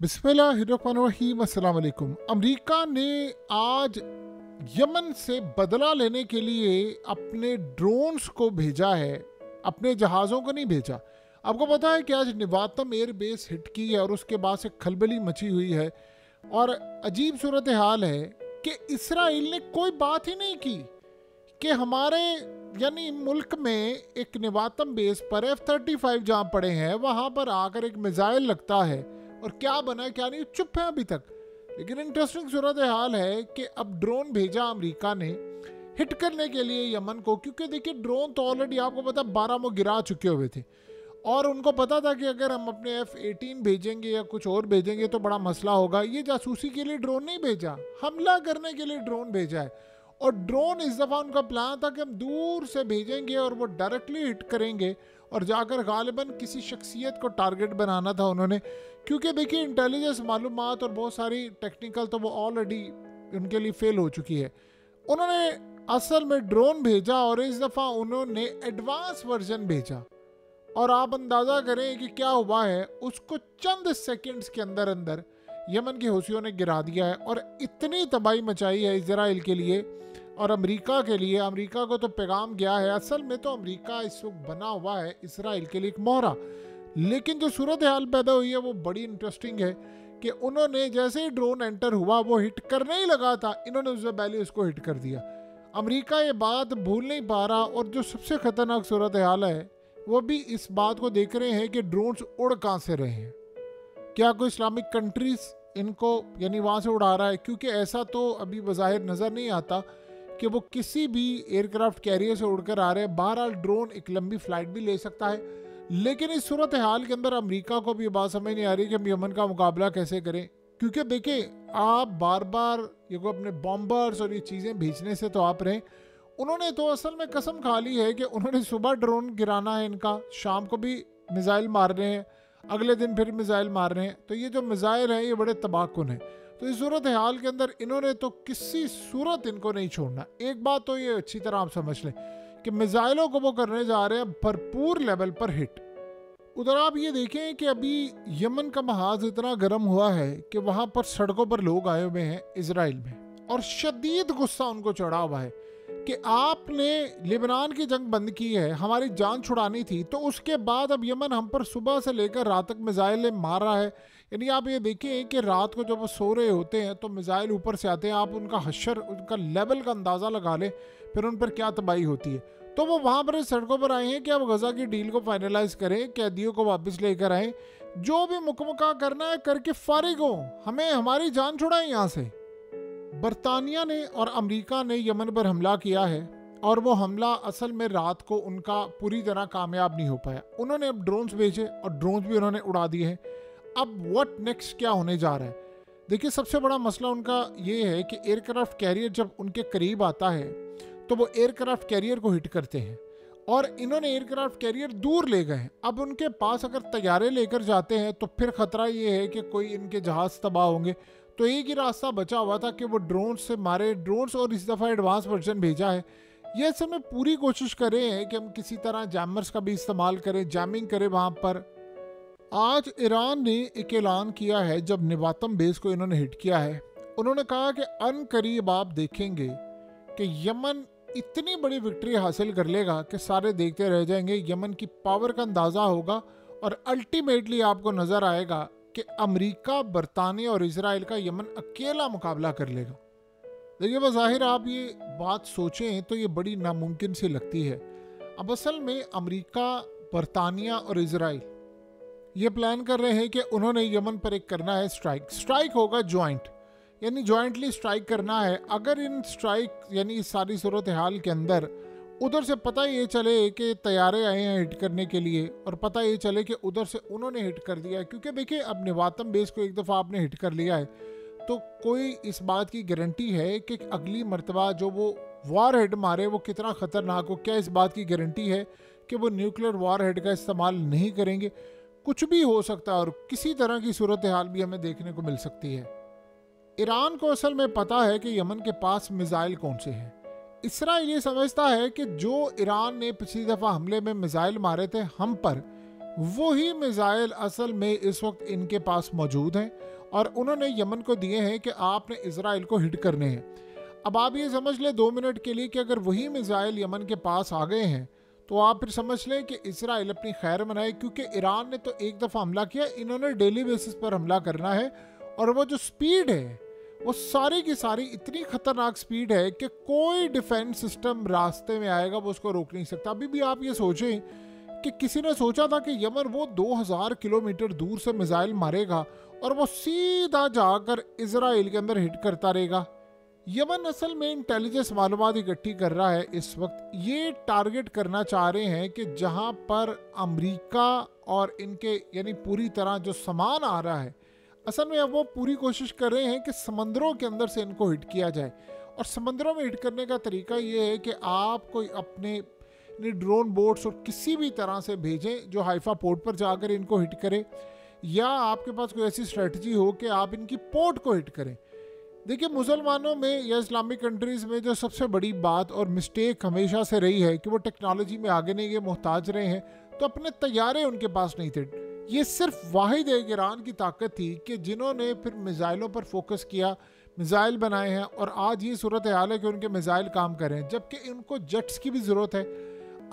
बिस्मिल्लाहिर्रहमानिर्रहीम। अस्सलाम वालेकुम। अमेरिका ने आज यमन से बदला लेने के लिए अपने ड्रोन्स को भेजा है, अपने जहाज़ों को नहीं भेजा। आपको पता है कि आज निवातम एयर बेस हिट की है और उसके बाद से खलबली मची हुई है और अजीब सूरत हाल है कि इसराइल ने कोई बात ही नहीं की कि हमारे यानी मुल्क में एक निवातम बेस पर F-35 जहाँ पड़े हैं वहाँ पर आकर एक मिसाइल लगता है और क्या बना क्या नहीं, चुप है अभी तक। लेकिन इंटरेस्टिंग सूरत हाल है कि अब ड्रोन भेजा अमेरिका ने हिट करने के लिए यमन को, क्योंकि देखिए ड्रोन तो ऑलरेडी आपको पता 12 में गिरा चुके हुए थे और उनको पता था कि अगर हम अपने F-18 भेजेंगे या कुछ और भेजेंगे तो बड़ा मसला होगा। ये जासूसी के लिए ड्रोन नहीं भेजा, हमला करने के लिए ड्रोन भेजा है। और ड्रोन इस दफ़ा उनका प्लान था कि हम दूर से भेजेंगे और वो डायरेक्टली हिट करेंगे और जाकर गालिबन किसी शख्सियत को टारगेट बनाना था उन्होंने, क्योंकि देखिए इंटेलिजेंस मालूमात और बहुत सारी टेक्निकल तो वो ऑलरेडी उनके लिए फेल हो चुकी है। उन्होंने असल में ड्रोन भेजा और इस दफ़ा उन्होंने एडवांस वर्जन भेजा और आप अंदाज़ा करें कि क्या हुआ है। उसको चंद सेकंड्स के अंदर अंदर यमन के हौसियों ने गिरा दिया है और इतनी तबाही मचाई है इजराइल के लिए और अमेरिका के लिए। अमेरिका को तो पैगाम गया है, असल में तो अमेरिका इस वक्त बना हुआ है इसराइल के लिए एक मोहरा। लेकिन जो सूरत हाल पैदा हुई है वो बड़ी इंटरेस्टिंग है कि उन्होंने जैसे ही ड्रोन एंटर हुआ वो हिट करने ही लगा था, इन्होंने उससे पहले उसको हिट कर दिया। अमेरिका ये बात भूल नहीं पा रहा और जो सबसे ख़तरनाक सूरत हाल है वो भी इस बात को देख रहे हैं कि ड्रोन्स उड़ कहाँ से रहे हैं। क्या कोई इस्लामिक कंट्रीज़ इनको यानी वहाँ से उड़ा रहा है? क्योंकि ऐसा तो अभी बज़ाहिर नज़र नहीं आता कि वो किसी भी एयरक्राफ्ट कैरियर से उड़कर आ रहे हैं। बहरहाल ड्रोन एक लंबी फ़्लाइट भी ले सकता है, लेकिन इस सूरत हाल के अंदर अमेरिका को भी ये बात समझ नहीं आ रही कि हम यमन का मुकाबला कैसे करें। क्योंकि देखिए आप बार बार ये को अपने बॉम्बर्स और ये चीज़ें भेजने से तो आप रहें। उन्होंने तो असल में कसम खा ली है कि उन्होंने सुबह ड्रोन गिराना है इनका, शाम को भी मिसाइल मार रहे हैं, अगले दिन फिर मिसाइल मार रहे हैं। तो ये जो मिसाइल है ये बड़े तबाहकुन है। तो इस सूरत हाल के अंदर इन्होंने तो किसी सूरत इनको नहीं छोड़ना। एक बात तो ये अच्छी तरह आप समझ लें कि मिसाइलों को वो करने जा रहे हैं भरपूर लेवल पर हिट। उधर आप ये देखें कि अभी यमन का महाज इतना गर्म हुआ है कि वहाँ पर सड़कों पर लोग आए हुए हैं इसराइल में और शदीद गुस्सा उनको चढ़ा हुआ है कि आपने लेबनान की जंग बंद की है, हमारी जान छुड़ानी थी, तो उसके बाद अब यमन हम पर सुबह से लेकर रात तक मिसाइलें मार रहा है। यानी आप ये देखें कि रात को जब वो सो रहे होते हैं तो मिसाइल ऊपर से आते हैं, आप उनका हशर उनका लेवल का अंदाज़ा लगा लें फिर उन पर क्या तबाही होती है। तो वो वहाँ पर सड़कों पर आए हैं कि अब गज़ा की डील को फाइनलाइज करें, कैदियों को वापस लेकर आएँ, जो भी मुकम्मल करना है करके फारिग हो, हमें हमारी जान छुड़ाएं यहाँ से। बरतानिया ने और अमेरिका ने यमन पर हमला किया है और वो हमला असल में रात को उनका पूरी तरह कामयाब नहीं हो पाया। उन्होंने अब ड्रोन्स भेजे और ड्रोन्स भी उन्होंने उड़ा दिए हैं। अब व्हाट नेक्स्ट क्या होने जा रहा है? देखिए सबसे बड़ा मसला उनका ये है कि एयरक्राफ्ट कैरियर जब उनके करीब आता है तो वो एयरक्राफ्ट कैरियर को हिट करते हैं और इन्होंने एयरक्राफ्ट कैरियर दूर ले गए हैं। अब उनके पास अगर तैयारे लेकर जाते हैं तो फिर ख़तरा ये है कि कोई इनके जहाज़ तबाह होंगे। तो एक ही रास्ता बचा हुआ था कि वो ड्रोन से मारे। ड्रोन्स और इस दफ़ा एडवांस वर्जन भेजा है। ये असल में पूरी कोशिश कर रहे हैं कि हम किसी तरह जैमर्स का भी इस्तेमाल करें, जैमिंग करें वहाँ पर। आज ईरान ने एक ऐलान किया है जब निवातम बेस को इन्होंने हिट किया है। उन्होंने कहा कि अन करीब आप देखेंगे कि यमन इतनी बड़ी विक्ट्री हासिल कर लेगा कि सारे देखते रह जाएंगे। यमन की पावर का अंदाज़ा होगा और अल्टीमेटली आपको नज़र आएगा कि अमेरिका, बरतानिया और इजराइल का यमन अकेला मुकाबला कर लेगा। देखिए बज़ाहिर आप ये बात सोचें तो ये बड़ी नामुमकिन सी लगती है। अब असल में अमेरिका, बरतानिया और इजराइल ये प्लान कर रहे हैं कि उन्होंने यमन पर एक करना है स्ट्राइक होगा जॉइंट, यानी जॉइंटली स्ट्राइक करना है। अगर इन स्ट्राइक यानी इस सारी सूरत हाल के अंदर उधर से पता ये चले कि तैयारे आए हैं हिट करने के लिए और पता ये चले कि उधर से उन्होंने हिट कर दिया है, क्योंकि देखिए अब निवातम बेस को एक दफ़ा आपने हिट कर लिया है तो कोई इस बात की गारंटी है कि अगली मर्तबा जो वो वार हेड मारे वो कितना ख़तरनाक हो? क्या इस बात की गारंटी है कि वो न्यूक्लियर वार हेड का इस्तेमाल नहीं करेंगे? कुछ भी हो सकता है और किसी तरह की सूरत हाल भी हमें देखने को मिल सकती है। ईरान को असल में पता है कि यमन के पास मिसाइल कौन से हैं। इसराइल ये समझता है कि जो ईरान ने पिछली दफ़ा हमले में मिसाइल मारे थे हम पर, वही मिसाइल असल में इस वक्त इनके पास मौजूद हैं और उन्होंने यमन को दिए हैं कि आपने इजराइल को हिट करने हैं। अब आप ये समझ लें 2 मिनट के लिए कि अगर वही मिसाइल यमन के पास आ गए हैं तो आप फिर समझ लें कि इजराइल अपनी खैर मनाए, क्योंकि ईरान ने तो एक दफ़ा हमला किया, इन्होंने डेली बेसिस पर हमला करना है। और वो जो स्पीड है वो सारी की सारी इतनी खतरनाक स्पीड है कि कोई डिफेंस सिस्टम रास्ते में आएगा वो उसको रोक नहीं सकता। अभी भी आप ये सोचें कि किसी ने सोचा था कि यमन वो 2000 किलोमीटर दूर से मिसाइल मारेगा और वो सीधा जाकर इजराइल के अंदर हिट करता रहेगा। यमन असल में इंटेलिजेंस मालूमात इकट्ठी कर रहा है इस वक्त। ये टारगेट करना चाह रहे हैं कि जहां पर अमेरिका और इनके यानी पूरी तरह जो सामान आ रहा है, असल में अब वो पूरी कोशिश कर रहे हैं कि समंदरों के अंदर से इनको हिट किया जाए। और समंदरों में हिट करने का तरीका ये है कि आप कोई अपने ड्रोन बोट्स और किसी भी तरह से भेजें जो हाइफा पोर्ट पर जाकर इनको हिट करे, या आपके पास कोई ऐसी स्ट्रेटजी हो कि आप इनकी पोर्ट को हिट करें। देखिए, मुसलमानों में या इस्लामिक कंट्रीज़ में जो सबसे बड़ी बात और मिस्टेक हमेशा से रही है कि वो टेक्नोलॉजी में आगे नहीं, ये मोहताज रहे हैं, तो अपने तैयारे उनके पास नहीं थे। ये सिर्फ वाहिद एक ईरान की ताकत थी कि जिन्होंने फिर मिसाइलों पर फोकस किया, मिसाइल बनाए हैं, और आज ये सूरत हाल है कि उनके मिसाइल काम करें, जबकि उनको जेट्स की भी ज़रूरत है।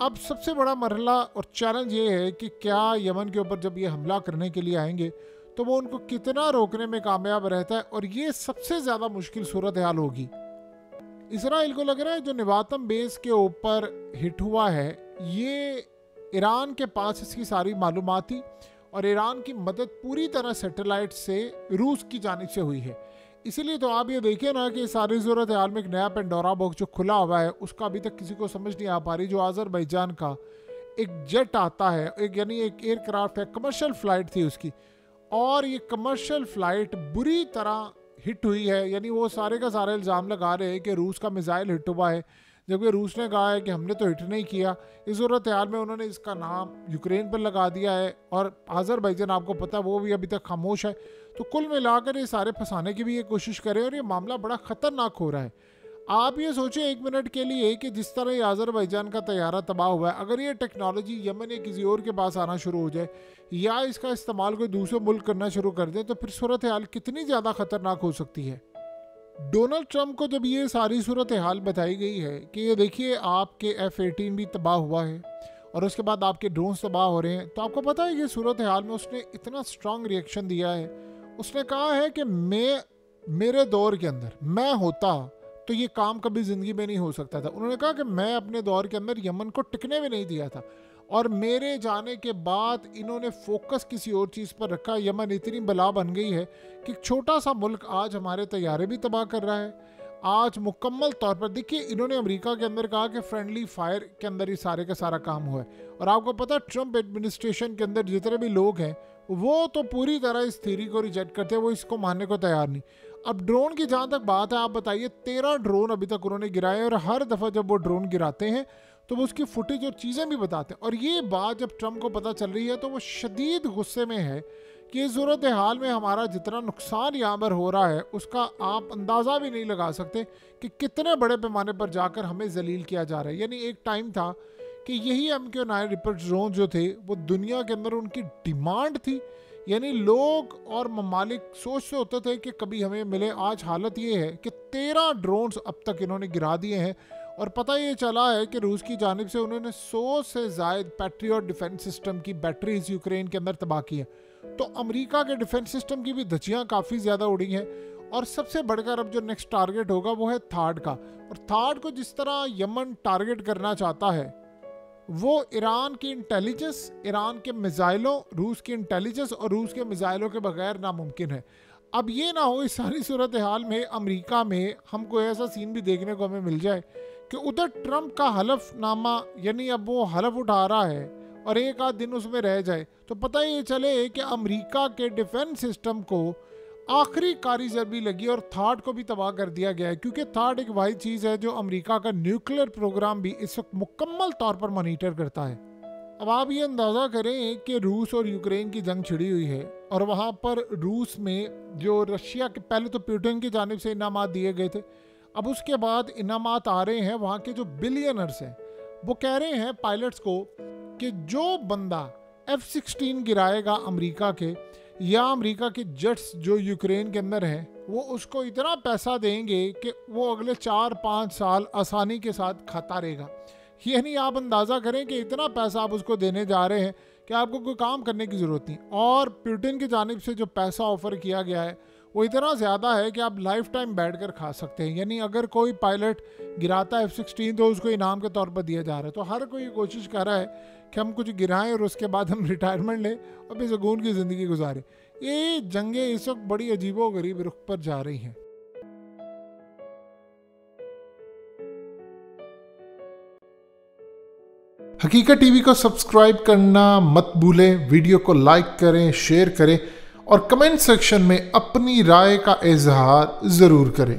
अब सबसे बड़ा मरहला और चैलेंज ये है कि क्या यमन के ऊपर जब ये हमला करने के लिए आएंगे तो वो उनको कितना रोकने में कामयाब रहता है, और ये सबसे ज़्यादा मुश्किल सूरत हाल होगी। इसराइल को लग रहा है जो निवातम बेस के ऊपर हिट हुआ है ये ईरान के पास इसकी सारी मालूमात थी, और ईरान की मदद पूरी तरह सैटेलाइट से रूस की जानिब से हुई है। इसीलिए तो आप ये देखिए ना कि सारी सूरत हाल में एक नया पेंडोरा बॉक्स जो खुला हुआ है उसका अभी तक किसी को समझ नहीं आ पा रही। जो आज़रबाईजान का एक जेट आता है, एक यानी एक एयरक्राफ्ट है, कमर्शियल फ़्लाइट थी उसकी, और ये कमर्शियल फ़्लाइट बुरी तरह हिट हुई है। यानी वो सारे का सारे इल्ज़ाम लगा रहे हैं कि रूस का मिसाइल हिट हुआ है, जबकि रूस ने कहा है कि हमने तो हिट नहीं किया। इस सूरत हाल में उन्होंने इसका नाम यूक्रेन पर लगा दिया है, और आज़रबाईजान आपको पता है वो भी अभी तक खामोश है। तो कुल मिलाकर ये सारे फंसाने की भी ये कोशिश करें, और ये मामला बड़ा ख़तरनाक हो रहा है। आप ये सोचें एक मिनट के लिए कि जिस तरह ये आज़रबाईजान का तैयारा तबाह हुआ है, अगर ये टेक्नोलॉजी यमन या किसी और के पास आना शुरू हो जाए, या इसका इस्तेमाल कोई दूसरे मुल्क करना शुरू कर दे, तो फिर सूरत हाल कितनी ज़्यादा ख़तरनाक हो सकती है। डोनाल्ड ट्रंप को जब ये सारी सूरत हाल बताई गई है कि ये देखिए आपके F-18 भी तबाह हुआ है और उसके बाद आपके ड्रोन्स तबाह हो रहे हैं, तो आपको पता है कि सूरत हाल में उसने इतना स्ट्रांग रिएक्शन दिया है। उसने कहा है कि मेरे दौर के अंदर मैं होता तो ये काम कभी ज़िंदगी में नहीं हो सकता था। उन्होंने कहा कि मैं अपने दौर के अंदर यमन को टिकने भी नहीं दिया था, और मेरे जाने के बाद इन्होंने फोकस किसी और चीज़ पर रखा। यमन इतनी बला बन गई है कि छोटा सा मुल्क आज हमारे तैयारे भी तबाह कर रहा है। आज मुकम्मल तौर पर देखिए, इन्होंने अमेरिका के अंदर कहा कि फ्रेंडली फायर के अंदर ही सारे का सारा काम हुआ है, और आपको पता है ट्रंप एडमिनिस्ट्रेशन के अंदर जितने भी लोग हैं वो तो पूरी तरह इस थ्योरी को रिजेक्ट करते हैं, वो इसको मानने को तैयार नहीं। अब ड्रोन की जहाँ तक बात है, आप बताइए 13 ड्रोन अभी तक उन्होंने गिराए, और हर दफ़ा जब वो ड्रोन गिराते हैं तो वो उसकी फुटेज और चीज़ें भी बताते हैं। और ये बात जब ट्रंप को पता चल रही है तो वो शदीद गुस्से में है कि इस सूरत हाल में हमारा जितना नुकसान यहाँ पर हो रहा है उसका आप अंदाज़ा भी नहीं लगा सकते कि कितने बड़े पैमाने पर जाकर हमें जलील किया जा रहा है। यानी एक टाइम था कि यही MQ-9 रिपर ड्रोन जो थे वो दुनिया के अंदर उनकी डिमांड थी, यानी लोग और ममालिक सोचते होते थे कि कभी हमें मिले। आज हालत ये है कि 13 ड्रोन्स अब तक इन्होंने गिरा दिए हैं, और पता ये चला है कि रूस की जानिब से उन्होंने 100 से ज़ायद पैट्रियट डिफेंस सिस्टम की बैटरीज यूक्रेन के अंदर तबाह की हैं। तो अमेरिका के डिफेंस सिस्टम की भी धज्जियाँ काफ़ी ज़्यादा उड़ी हैं। और सबसे बढ़कर अब जो नेक्स्ट टारगेट होगा वो है थाड का। और थाड को जिस तरह यमन टारगेट करना चाहता है, वो ईरान की इंटेलिजेंस, ईरान के मिसाइलों, रूस की इंटेलिजेंस और रूस के मिसाइलों के बगैर नामुमकिन है। अब ये ना हो इस सारी सूरत हाल में अमेरिका में हमको ऐसा सीन भी देखने को हमें मिल जाए कि उधर ट्रंप का हलफनामा, यानी अब वो हलफ उठा रहा है और एक आध दिन उसमें रह जाए, तो पता ये चले कि अमेरिका के डिफेंस सिस्टम को आखिरी कारी जरबी लगी और थाड को भी तबाह कर दिया गया है। क्योंकि थाड एक वाही चीज़ है जो अमेरिका का न्यूक्लियर प्रोग्राम भी इस वक्त मुकम्मल तौर पर मॉनिटर करता है। अब आप ये अंदाज़ा करें कि रूस और यूक्रेन की जंग छिड़ी हुई है, और वहाँ पर रूस में जो रशिया के पहले तो पुतिन की जानिब से इनामात दिए गए थे, अब उसके बाद इनामात आ रहे हैं वहाँ के जो बिलियनर्स हैं, वो कह रहे हैं पायलट्स को कि जो बंदा F-16 गिराएगा अमेरिका के, या अमेरिका के जेट्स जो यूक्रेन के अंदर हैं वो उसको इतना पैसा देंगे कि वो अगले 4-5 साल आसानी के साथ खाता रहेगा। यानी आप अंदाज़ा करें कि इतना पैसा आप उसको देने जा रहे हैं कि आपको कोई काम करने की ज़रूरत नहीं। और पुतिन की जानिब से जो पैसा ऑफ़र किया गया है वो इतना ज़्यादा है कि आप लाइफ टाइम बैठ कर खा सकते हैं। यानी अगर कोई पायलट गिराता है F-16 तो उसको इनाम के तौर पर दिया जा रहा है। तो हर कोई कोशिश कर रहा है कि हम कुछ गिराएं और उसके बाद हम रिटायरमेंट लें और भी सुकून की ज़िंदगी गुजारें। ये जंगें इस वक्त बड़ी अजीबो गरीब रुख पर जा रही हैं। हकीकत टीवी को सब्सक्राइब करना मत भूलें, वीडियो को लाइक करें, शेयर करें और कमेंट सेक्शन में अपनी राय का इजहार ज़रूर करें।